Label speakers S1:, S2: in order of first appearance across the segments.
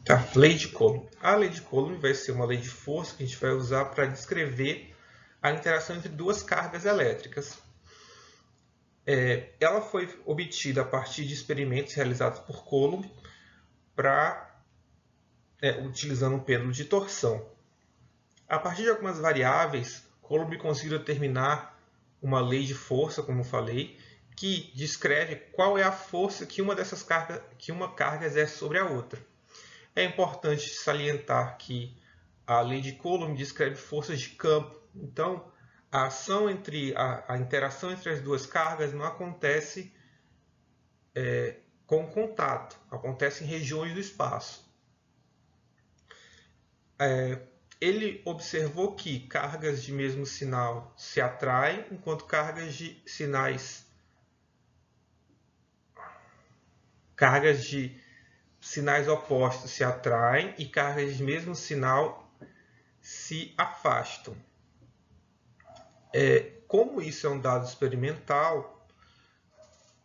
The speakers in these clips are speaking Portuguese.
S1: Tá, lei de Coulomb. A lei de Coulomb vai ser uma lei de força que a gente vai usar para descrever a interação entre duas cargas elétricas. Ela foi obtida a partir de experimentos realizados por Coulomb utilizando um pêndulo de torção. A partir de algumas variáveis, Coulomb conseguiu determinar uma lei de força, como eu falei, que descreve qual é a força que uma carga exerce sobre a outra. É importante salientar que a lei de Coulomb descreve forças de campo. Então, a interação entre as duas cargas não acontece com contato, acontece em regiões do espaço. Ele observou que cargas de mesmo sinal se atraem, enquanto cargas de sinais opostos se atraem e cargas de mesmo sinal se afastam. Como isso é um dado experimental,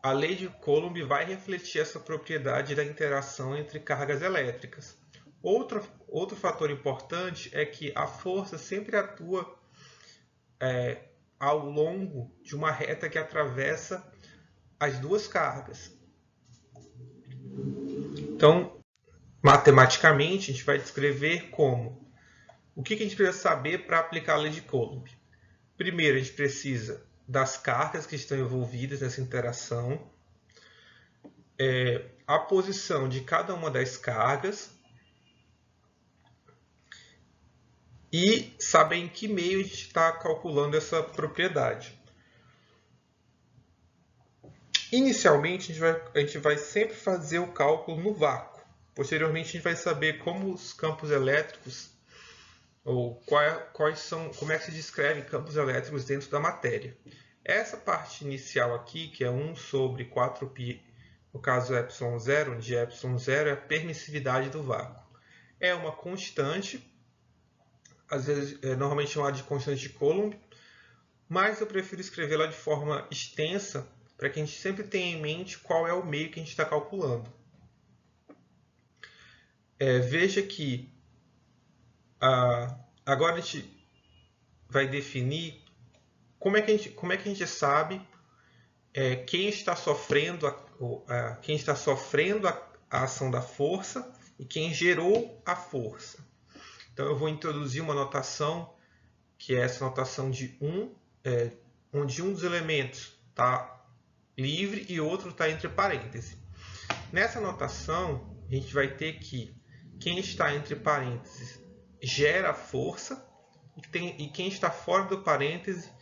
S1: a lei de Coulomb vai refletir essa propriedade da interação entre cargas elétricas. Outro fator importante é que a força sempre atua ao longo de uma reta que atravessa as duas cargas. Então, matematicamente, a gente vai descrever como. O que a gente precisa saber para aplicar a lei de Coulomb? Primeiro, a gente precisa das cargas que estão envolvidas nessa interação, a posição de cada uma das cargas e saber em que meio a gente está calculando essa propriedade. Inicialmente, a gente vai sempre fazer o cálculo no vácuo. Posteriormente, a gente vai saber como os campos elétricos, ou como é que se descreve campos elétricos dentro da matéria. Essa parte inicial aqui, que é 1 sobre 4π, no caso ε0, onde ε0 é a permissividade do vácuo. É uma constante, às vezes normalmente chamada de constante de Coulomb, mas eu prefiro escrevê-la de forma extensa para que a gente sempre tenha em mente qual é o meio que a gente está calculando. Veja que agora a gente vai definir como é que a gente sabe quem está sofrendo a ação da força e quem gerou a força. Então eu vou introduzir uma notação que é essa notação de onde um dos elementos está livre e outro está entre parênteses. Nessa notação, a gente vai ter que quem está entre parênteses gera a força e quem está fora do parêntese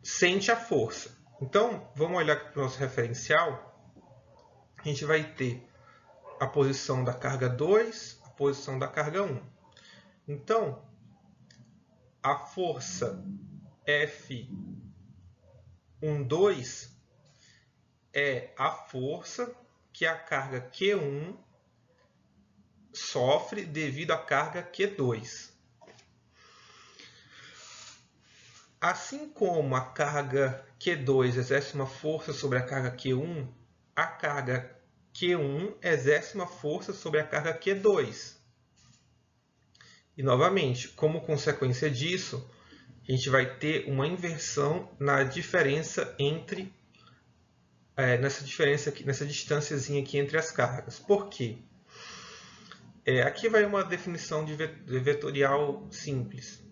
S1: sente a força. Então, vamos olhar aqui para o nosso referencial. A gente vai ter a posição da carga 2, a posição da carga 1. Então, a força F12 é a força que a carga Q1 sofre devido à carga Q2. Assim como a carga Q2 exerce uma força sobre a carga Q1, a carga Q1 exerce uma força sobre a carga Q2. E, novamente, como consequência disso, a gente vai ter uma inversão na diferença nessa distânciazinha aqui entre as cargas. Por quê? Aqui vai uma definição de vetorial simples.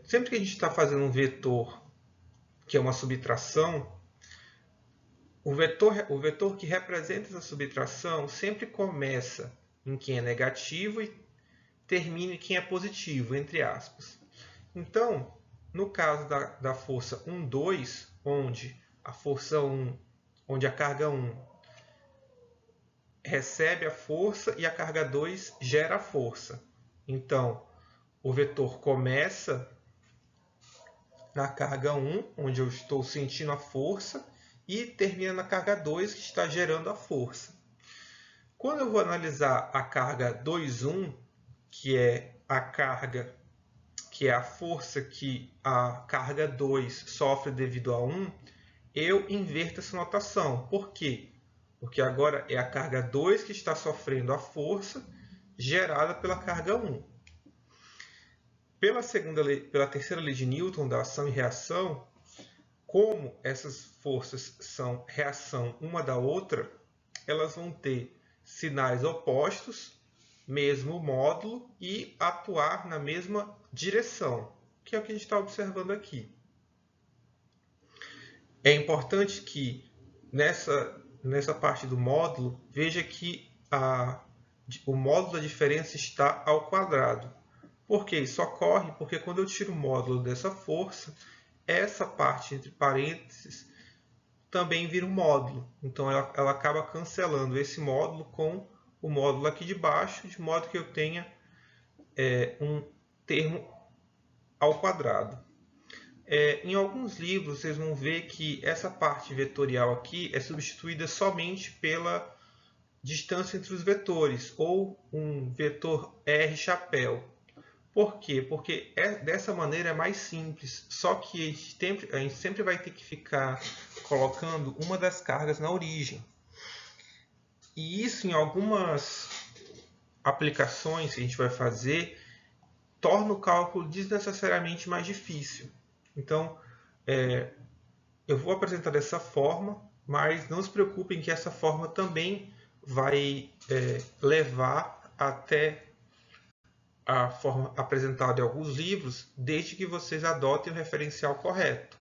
S1: Sempre que a gente está fazendo um vetor que é uma subtração, o vetor que representa essa subtração sempre começa em quem é negativo e termina em quem é positivo, entre aspas. Então, no caso da força 1, 2, onde a carga 1 recebe a força e a carga 2 gera a força. Então, o vetor começa na carga 1, onde eu estou sentindo a força, e termina na carga 2, que está gerando a força. Quando eu vou analisar a carga 2,1, que é a força que a carga 2 sofre devido a 1, eu inverto essa notação. Por quê? porque agora é a carga 2 que está sofrendo a força gerada pela carga 1. Pela terceira lei de Newton da ação e reação, como essas forças são reação uma da outra, elas vão ter sinais opostos, mesmo módulo, e atuar na mesma direção, que é o que a gente está observando aqui. É importante que nessa parte do módulo, veja que o módulo da diferença está ao quadrado. Por que isso ocorre? Porque quando eu tiro o módulo dessa força, essa parte entre parênteses também vira um módulo. Então ela acaba cancelando esse módulo com o módulo aqui de baixo, de modo que eu tenha um termo ao quadrado. Em alguns livros vocês vão ver que essa parte vetorial aqui é substituída somente pela distância entre os vetores, ou um vetor R chapéu. Por quê? Porque dessa maneira é mais simples, só que a gente sempre vai ter que ficar colocando uma das cargas na origem. E isso, em algumas aplicações que a gente vai fazer, torna o cálculo desnecessariamente mais difícil. Então, eu vou apresentar dessa forma, mas não se preocupem que essa forma também vai levar até a forma apresentada em alguns livros, desde que vocês adotem o referencial correto.